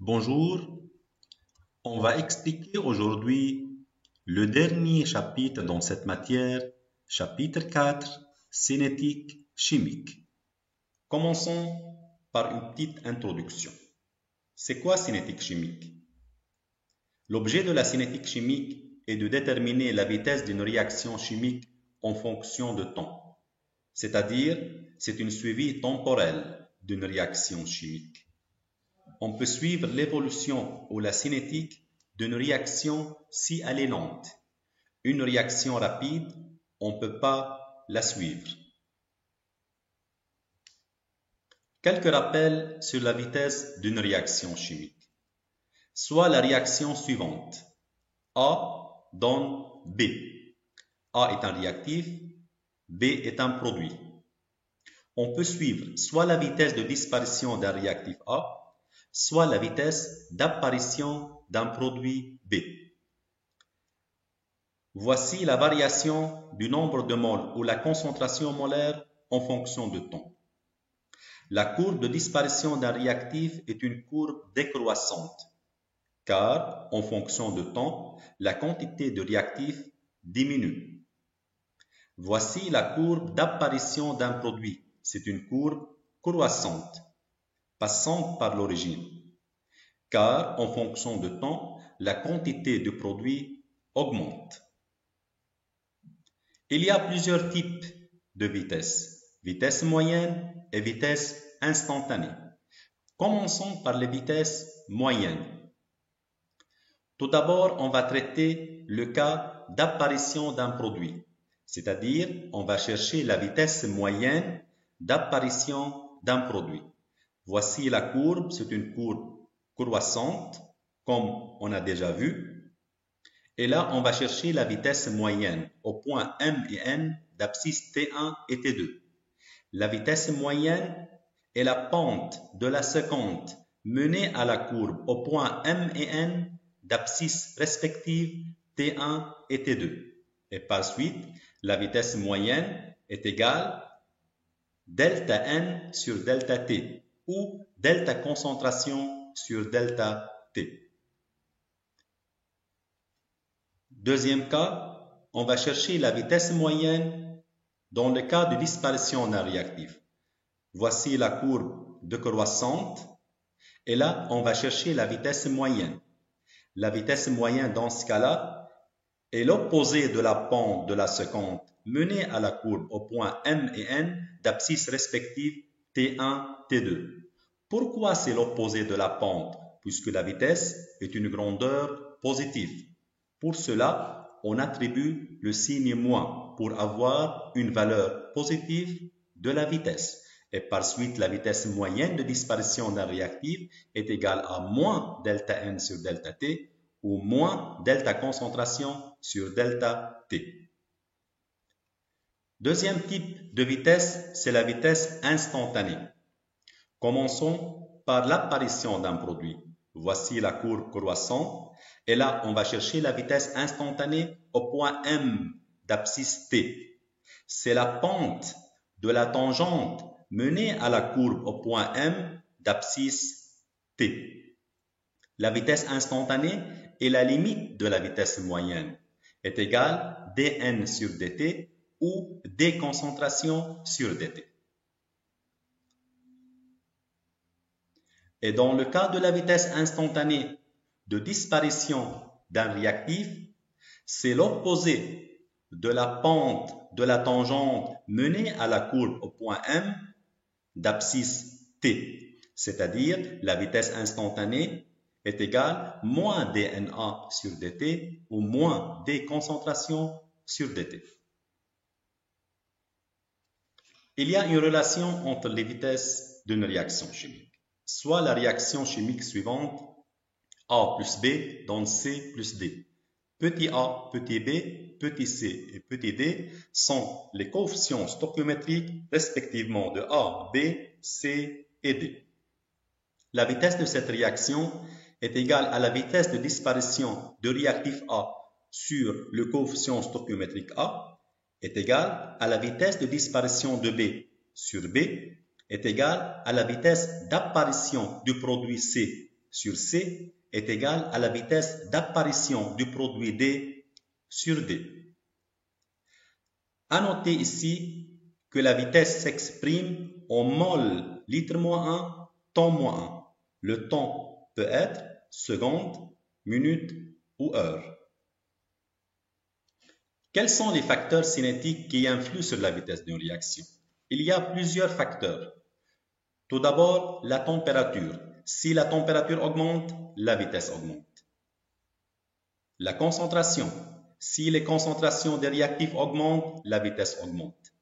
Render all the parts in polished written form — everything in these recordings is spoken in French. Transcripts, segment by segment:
Bonjour, on va expliquer aujourd'hui le dernier chapitre dans cette matière, chapitre 4, cinétique chimique. Commençons par une petite introduction. C'est quoi cinétique chimique? L'objet de la cinétique chimique est de déterminer la vitesse d'une réaction chimique en fonction de temps, c'est-à-dire c'est une suivi temporelle d'une réaction chimique. On peut suivre l'évolution ou la cinétique d'une réaction si elle est lente. Une réaction rapide, on ne peut pas la suivre. Quelques rappels sur la vitesse d'une réaction chimique. Soit la réaction suivante. A donne B. A est un réactif, B est un produit. On peut suivre soit la vitesse de disparition d'un réactif A, soit la vitesse d'apparition d'un produit B. Voici la variation du nombre de moles ou la concentration molaire en fonction de temps. La courbe de disparition d'un réactif est une courbe décroissante, car en fonction de temps, la quantité de réactif diminue. Voici la courbe d'apparition d'un produit. C'est une courbe croissante, passant par l'origine, car en fonction de temps, la quantité de produit augmente. Il y a plusieurs types de vitesse, vitesse moyenne et vitesse instantanée. Commençons par les vitesses moyennes. Tout d'abord, on va traiter le cas d'apparition d'un produit, c'est-à-dire on va chercher la vitesse moyenne d'apparition d'un produit. Voici la courbe, c'est une courbe croissante, comme on a déjà vu. Et là, on va chercher la vitesse moyenne au point M et N d'abscisse T1 et T2. La vitesse moyenne est la pente de la seconde menée à la courbe au point M et N d'abscisse respective T1 et T2. Et par suite, la vitesse moyenne est égale delta N sur delta T ou delta concentration sur delta T. Deuxième cas, on va chercher la vitesse moyenne dans le cas de disparition d'un réactif. Voici la courbe décroissante et là, on va chercher la vitesse moyenne. La vitesse moyenne dans ce cas-là est l'opposé de la pente de la seconde menée à la courbe au point M et N d'abscisse respective T1, T2. Pourquoi c'est l'opposé de la pente? Puisque la vitesse est une grandeur positive. Pour cela, on attribue le signe moins pour avoir une valeur positive de la vitesse. Et par suite, la vitesse moyenne de disparition d'un réactif est égale à moins delta N sur delta T ou moins delta concentration sur delta T. Deuxième type de vitesse, c'est la vitesse instantanée. Commençons par l'apparition d'un produit. Voici la courbe croissante. Et là, on va chercher la vitesse instantanée au point M d'abscisse T. C'est la pente de la tangente menée à la courbe au point M d'abscisse T. La vitesse instantanée est la limite de la vitesse moyenne, est égale dN sur dt ou d concentration sur dt. Et dans le cas de la vitesse instantanée de disparition d'un réactif, c'est l'opposé de la pente de la tangente menée à la courbe au point M d'abscisse T, c'est-à-dire la vitesse instantanée est égale moins dNA sur dt ou moins d concentration sur dt. Il y a une relation entre les vitesses d'une réaction chimique. Soit la réaction chimique suivante, A plus B donne C plus D. Petit a, petit b, petit c et petit d sont les coefficients stoichiométriques respectivement de A, B, C et D. La vitesse de cette réaction est égale à la vitesse de disparition du réactif A sur le coefficient stoichiométrique A est égale à la vitesse de disparition de B sur B est égale à la vitesse d'apparition du produit C sur C est égal à la vitesse d'apparition du produit D sur D. À noter ici que la vitesse s'exprime en mol litre-1, temps-1. Le temps peut être seconde, minute ou heure. Quels sont les facteurs cinétiques qui influent sur la vitesse d'une réaction? Il y a plusieurs facteurs. Tout d'abord, la température. Si la température augmente, la vitesse augmente. La concentration. Si les concentrations des réactifs augmentent, la vitesse augmente.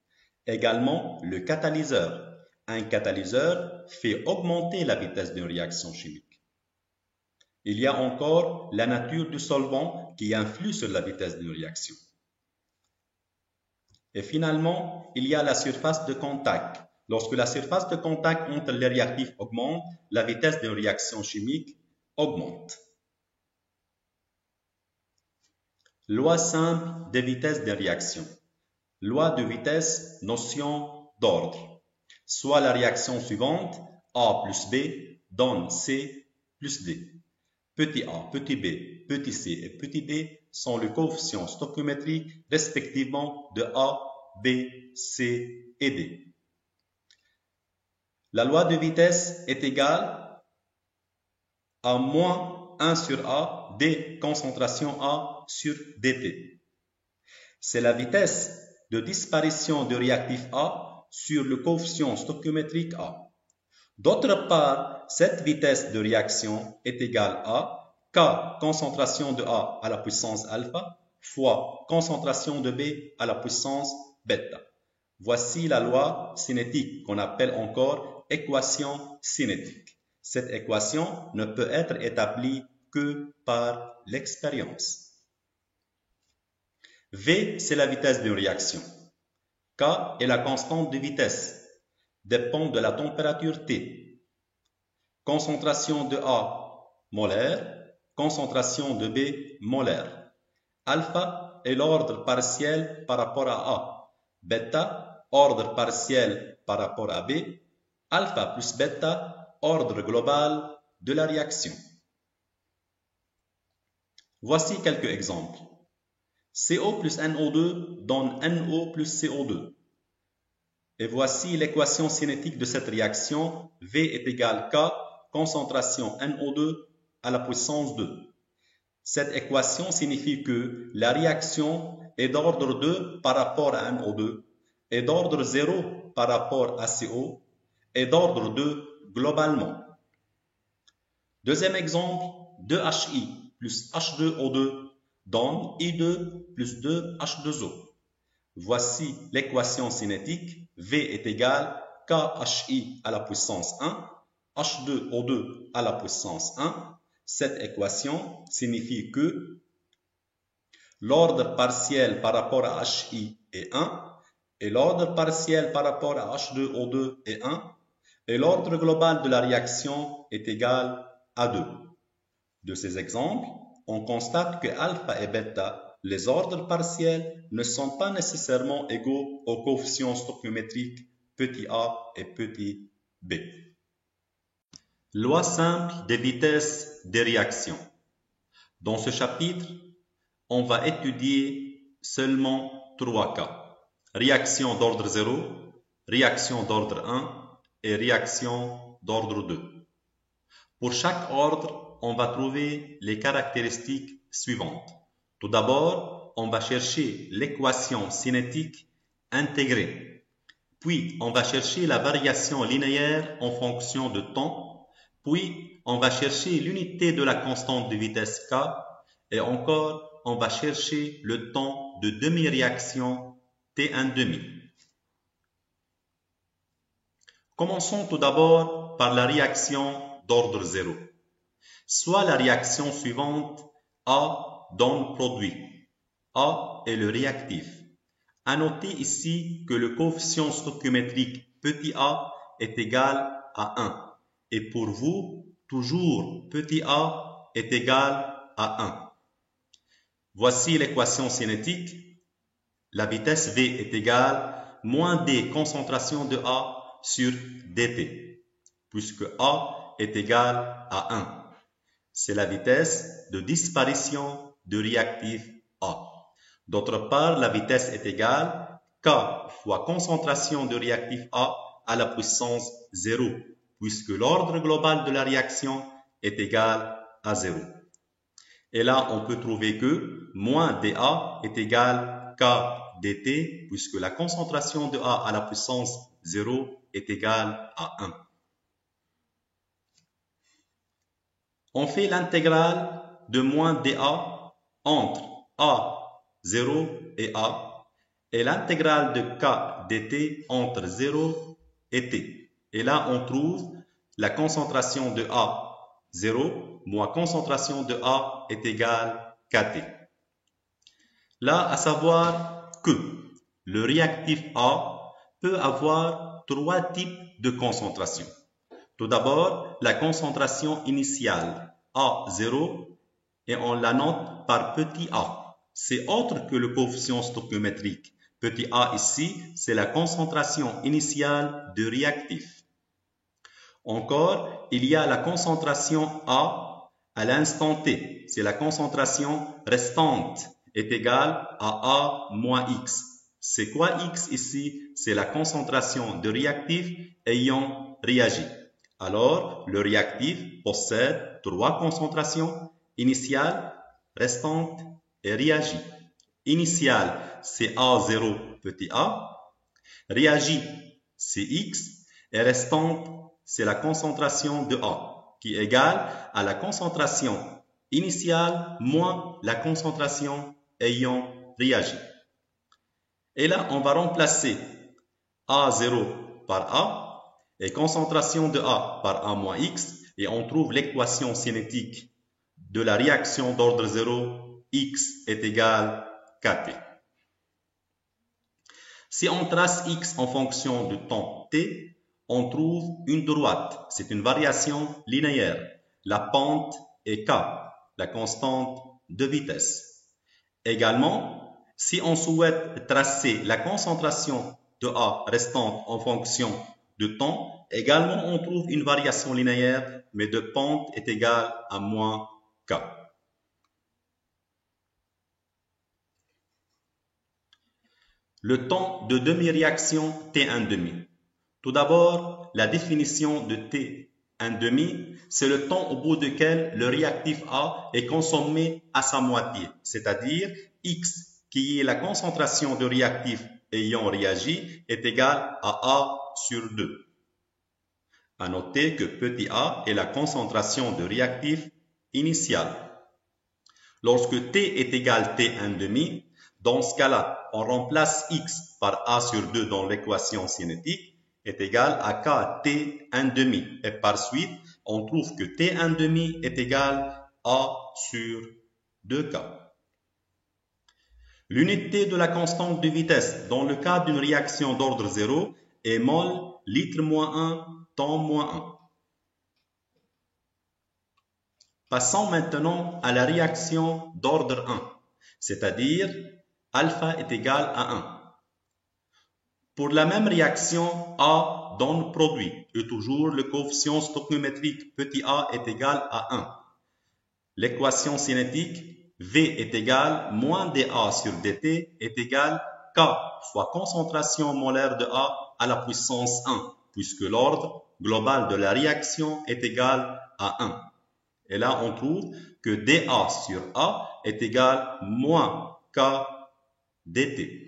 Également, le catalyseur. Un catalyseur fait augmenter la vitesse d'une réaction chimique. Il y a encore la nature du solvant qui influe sur la vitesse d'une réaction. Et finalement, il y a la surface de contact. Lorsque la surface de contact entre les réactifs augmente, la vitesse d'une réaction chimique augmente. Loi simple des vitesses des réactions. Loi de vitesse, notion d'ordre. Soit la réaction suivante, A plus B, donne C plus D. Petit a, petit b, petit c et petit d sont les coefficients stoichiométriques respectivement de A, B, C et D. La loi de vitesse est égale à moins 1 sur A, D concentration A sur dt. C'est la vitesse de disparition du réactif A sur le coefficient stoichiométrique A. D'autre part, cette vitesse de réaction est égale à K concentration de A à la puissance alpha fois concentration de B à la puissance bêta. Voici la loi cinétique qu'on appelle encore équation cinétique. Cette équation ne peut être établie que par l'expérience. V, c'est la vitesse d'une réaction. K est la constante de vitesse, dépend de la température T. Concentration de A, molaire, concentration de B, molaire. Alpha est l'ordre partiel par rapport à A. Bêta, ordre partiel par rapport à B. Alpha plus bêta, ordre global de la réaction. Voici quelques exemples. CO plus NO2 donne NO plus CO2. Et voici l'équation cinétique de cette réaction. V est égal K, concentration NO2 à la puissance 2. Cette équation signifie que la réaction est d'ordre 2 par rapport à NO2, est d'ordre 0 par rapport à CO, et d'ordre 2 globalement. Deuxième exemple, 2HI plus H2O2 donne I2 plus 2H2O. Voici l'équation cinétique. V est égal KHI à la puissance 1, H2O2 à la puissance 1. Cette équation signifie que l'ordre partiel par rapport à HI est 1, et l'ordre partiel par rapport à H2O2 est 1, et l'ordre global de la réaction est égal à 2. De ces exemples, on constate que alpha et bêta, les ordres partiels, ne sont pas nécessairement égaux aux coefficients stoichiométriques petit a et petit b. Loi simple des vitesses des réactions. Dans ce chapitre, on va étudier seulement 3 cas. Réaction d'ordre 0, réaction d'ordre 1 et réaction d'ordre 2. Pour chaque ordre, on va trouver les caractéristiques suivantes. Tout d'abord, on va chercher l'équation cinétique intégrée. Puis, on va chercher la variation linéaire en fonction de temps. Puis, on va chercher l'unité de la constante de vitesse K. Et encore, on va chercher le temps de demi-réaction T1,5. Commençons tout d'abord par la réaction d'ordre 0. Soit la réaction suivante, A donne produit. A est le réactif. À noter ici que le coefficient stoichiométrique petit a est égal à 1. Et pour vous, toujours petit a est égal à 1. Voici l'équation cinétique. La vitesse V est égale moins D concentration de A sur dt, puisque A est égal à 1. c'est la vitesse de disparition du réactif A. D'autre part, la vitesse est égale K fois concentration du réactif A à la puissance 0, puisque l'ordre global de la réaction est égal à 0. Et là, on peut trouver que moins dA est égal K dt, puisque la concentration de A à la puissance 0 est égale à 1. On fait l'intégrale de moins dA entre A0 et A, et l'intégrale de K dt entre 0 et t. Et là, on trouve la concentration de A0 moins concentration de A est égale kT. Là, à savoir que le réactif A peut avoir trois types de concentration. Tout d'abord, la concentration initiale A0 et on la note par petit a. C'est autre que le coefficient stoichiométrique. Petit a ici, c'est la concentration initiale du réactif. Encore, il y a la concentration A à l'instant T. C'est la concentration restante est égale à A moins X. C'est quoi X ici? C'est la concentration de réactif ayant réagi. Alors, le réactif possède trois concentrations, initiale, restante et réagi. Initiale, c'est A0 petit a. Réagi, c'est X. Et restante, c'est la concentration de A, qui est égale à la concentration initiale moins la concentration ayant réagi. Et là, on va remplacer A0 par A et concentration de A par A moins X, et on trouve l'équation cinétique de la réaction d'ordre 0, X est égal kT. Si on trace X en fonction du temps T, on trouve une droite. C'est une variation linéaire. La pente est K, la constante de vitesse. Également, si on souhaite tracer la concentration de A restante en fonction de temps, également on trouve une variation linéaire, mais de pente est égale à moins K. Le temps de demi-réaction T1,5. Tout d'abord, la définition de T1,5, c'est le temps au bout duquel le réactif A est consommé à sa moitié, c'est-à-dire X, qui est la concentration de réactif ayant réagi, est égal à A sur 2. À noter que petit a est la concentration de réactif initiale. Lorsque T est égal T1,5, dans ce cas-là, on remplace X par A sur 2 dans l'équation cinétique, est égal à K T1,5. Et par suite, on trouve que T1,5 est égal à A sur 2K. L'unité de la constante de vitesse dans le cas d'une réaction d'ordre 0 est mol litre-1 temps-1. Passons maintenant à la réaction d'ordre 1, c'est-à-dire alpha est égal à 1. Pour la même réaction, A donne produit et toujours le coefficient stoichiométrique petit a est égal à 1. L'équation cinétique V est égal moins dA sur dt est égal K fois concentration molaire de A à la puissance 1, puisque l'ordre global de la réaction est égal à 1. Et là, on trouve que dA sur A est égal moins K dt.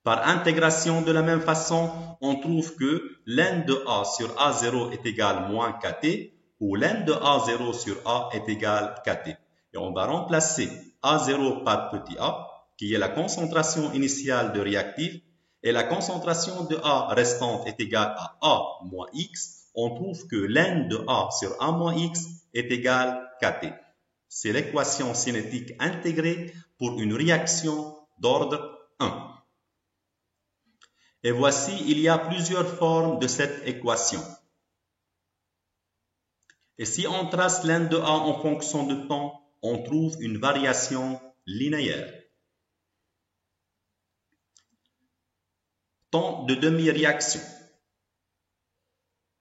Par intégration de la même façon, on trouve que ln de A sur A0 est égal moins kT, ou ln de A0 sur A est égal kT. Et on va remplacer A0 par petit a, qui est la concentration initiale de réactif, et la concentration de A restante est égale à A moins X. On trouve que ln de A sur A moins X est égal kT. C'est l'équation cinétique intégrée pour une réaction d'ordre 1. Et voici, il y a plusieurs formes de cette équation. Et si on trace ln de A en fonction de temps, on trouve une variation linéaire. Temps de demi-réaction.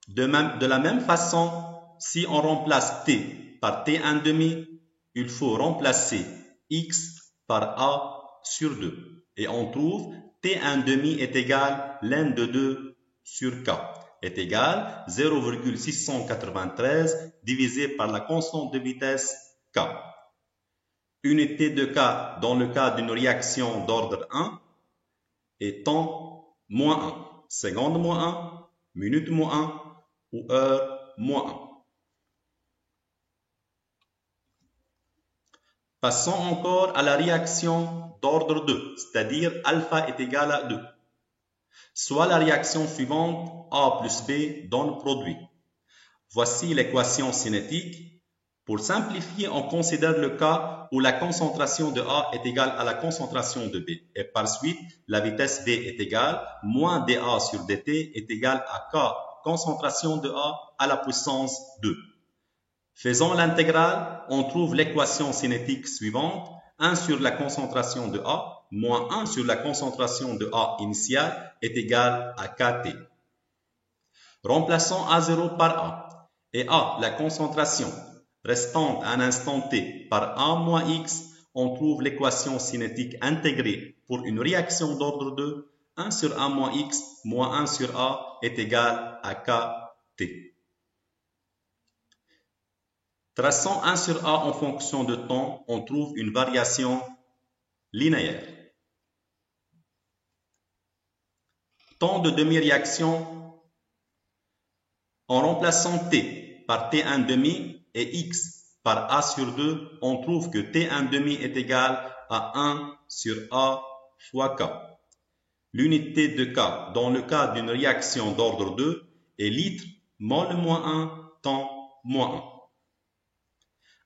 De la même façon, si on remplace t par t1,5, il faut remplacer x par a sur 2. Et on trouve t1,5 est égal l'n de 2 sur k est égal 0,693 divisé par la constante de vitesse k. Unité de k dans le cas d'une réaction d'ordre 1 est temps moins 1, seconde moins 1, minute moins 1 ou heure moins 1. Passons encore à la réaction d'ordre 2, c'est-à-dire alpha est égal à 2. Soit la réaction suivante, A plus B donne produit. Voici l'équation cinétique. Pour simplifier, on considère le cas où la concentration de A est égale à la concentration de B. Et par suite, la vitesse V est égale, moins dA sur dt est égal à K, concentration de A à la puissance 2. Faisons l'intégrale, on trouve l'équation cinétique suivante. 1 sur la concentration de A moins 1 sur la concentration de A initiale est égal à kT. Remplaçons A0 par A. Et A, la concentration restante à un instant T par A moins X, on trouve l'équation cinétique intégrée pour une réaction d'ordre 2. 1 sur A moins X moins 1 sur A est égal à kT. Traçant 1 sur A en fonction de temps, on trouve une variation linéaire. Temps de demi-réaction, en remplaçant T par T1,5 et X par A sur 2, on trouve que T1,5 est égal à 1 sur A fois K. L'unité de K dans le cas d'une réaction d'ordre 2 est litre mol moins 1 temps moins 1.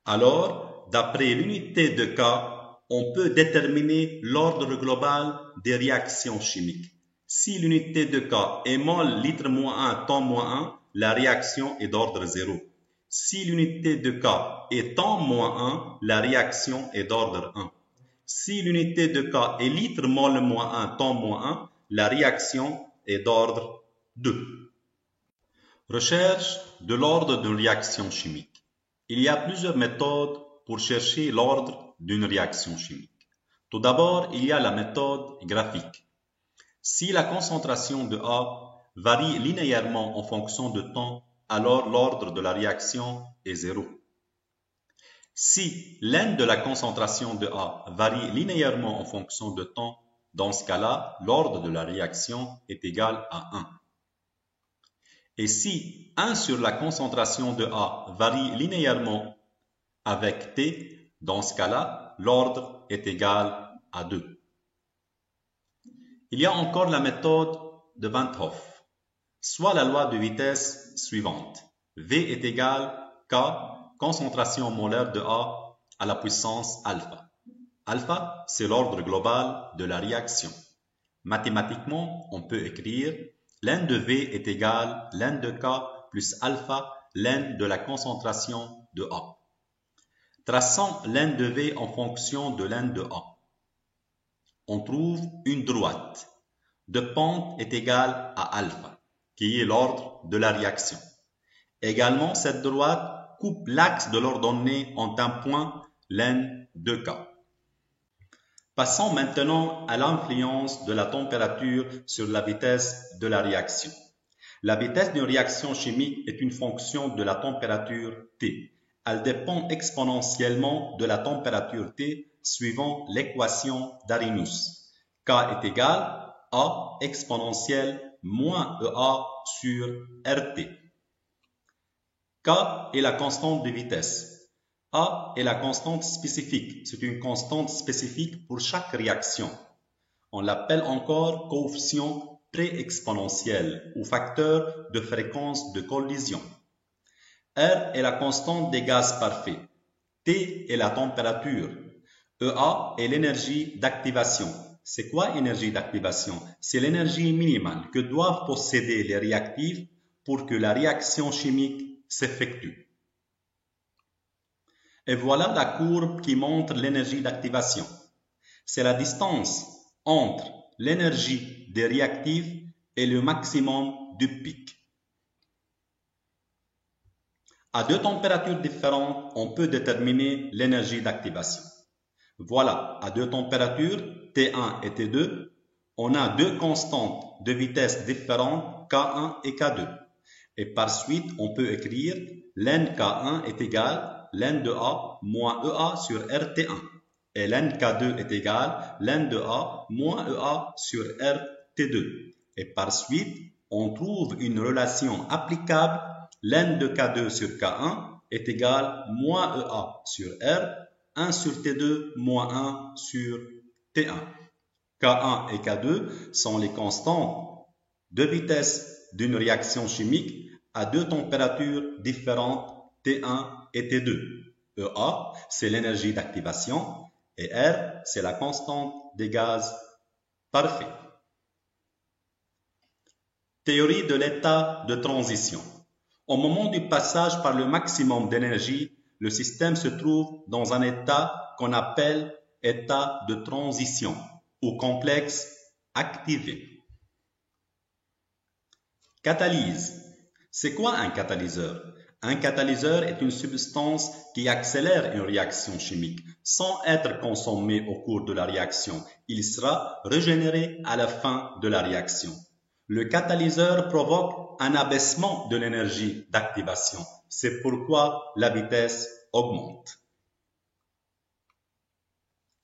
Alors, d'après l'unité de K, on peut déterminer l'ordre global des réactions chimiques. Si l'unité de K est mol litre moins 1 temps moins 1, la réaction est d'ordre 0. Si l'unité de K est temps moins 1, la réaction est d'ordre 1. Si l'unité de K est litre mol moins 1 temps moins 1, la réaction est d'ordre 2. Recherche de l'ordre d'une réaction chimique. Il y a plusieurs méthodes pour chercher l'ordre d'une réaction chimique. Tout d'abord, il y a la méthode graphique. Si la concentration de A varie linéairement en fonction de temps, alors l'ordre de la réaction est 0. Si l'N de la concentration de A varie linéairement en fonction de temps, dans ce cas-là, l'ordre de la réaction est égal à 1. Et si 1 sur la concentration de A varie linéairement avec T, dans ce cas-là, l'ordre est égal à 2. Il y a encore la méthode de Van 't Hoff, soit la loi de vitesse suivante. V est égal K, concentration molaire de A à la puissance alpha. Alpha, c'est l'ordre global de la réaction. Mathématiquement, on peut écrire l'N de V est égal l'N de K plus alpha, l'N de la concentration de A. Traçons l'N de V en fonction de l'N de A. On trouve une droite de pente est égale à alpha, qui est l'ordre de la réaction. Également, cette droite coupe l'axe de l'ordonnée en un point, l'N de K. Passons maintenant à l'influence de la température sur la vitesse de la réaction. La vitesse d'une réaction chimique est une fonction de la température T. Elle dépend exponentiellement de la température T suivant l'équation d'Arrhenius. K est égal à exponentielle moins EA sur RT. K est la constante de vitesse. A est la constante spécifique. C'est une constante spécifique pour chaque réaction. On l'appelle encore coefficient pré-exponentiel ou facteur de fréquence de collision. R est la constante des gaz parfaits. T est la température. EA est l'énergie d'activation. C'est quoi énergie d'activation? C'est l'énergie minimale que doivent posséder les réactifs pour que la réaction chimique s'effectue. Et voilà la courbe qui montre l'énergie d'activation. C'est la distance entre l'énergie des réactifs et le maximum du pic. À deux températures différentes, on peut déterminer l'énergie d'activation. Voilà, à deux températures, T1 et T2, on a deux constantes de vitesse différentes, K1 et K2. Et par suite, on peut écrire ln K1 est égal ln de A moins EA sur RT1. Et ln K2 est égal ln de A moins EA sur RT2. Et par suite, on trouve une relation applicable. Ln de K2 sur K1 est égal moins EA sur R, 1 sur T2 moins 1 sur T1. K1 et K2 sont les constantes de vitesse d'une réaction chimique à deux températures différentes T1 et T2. EA, c'est l'énergie d'activation et R, c'est la constante des gaz parfaits. Théorie de l'état de transition. Au moment du passage par le maximum d'énergie, le système se trouve dans un état qu'on appelle état de transition ou complexe activé. Catalyse. C'est quoi un catalyseur? Un catalyseur est une substance qui accélère une réaction chimique sans être consommée au cours de la réaction. Il sera régénéré à la fin de la réaction. Le catalyseur provoque un abaissement de l'énergie d'activation. C'est pourquoi la vitesse augmente.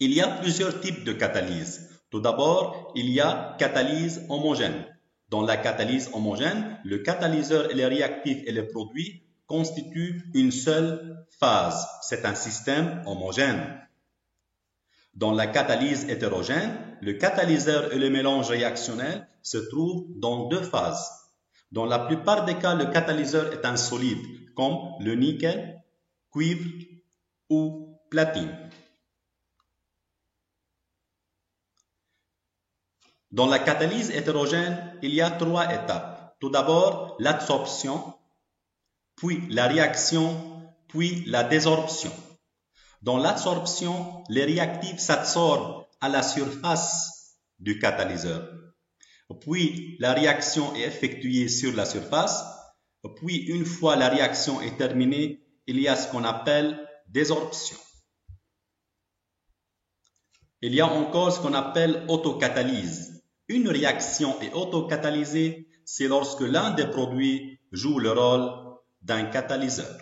Il y a plusieurs types de catalyse. Tout d'abord, il y a catalyse homogène. Dans la catalyse homogène, le catalyseur et les réactifs et les produits constituent une seule phase. C'est un système homogène. Dans la catalyse hétérogène, le catalyseur et le mélange réactionnel se trouvent dans deux phases. Dans la plupart des cas, le catalyseur est un solide, comme le nickel, cuivre ou platine. Dans la catalyse hétérogène, il y a trois étapes. Tout d'abord, l'adsorption, puis la réaction, puis la désorption. Dans l'adsorption, les réactifs s'adsorbent à la surface du catalyseur. Puis, la réaction est effectuée sur la surface. Puis, une fois la réaction est terminée, il y a ce qu'on appelle désorption. Il y a encore ce qu'on appelle autocatalyse. Une réaction est autocatalysée, c'est lorsque l'un des produits joue le rôle d'un catalyseur.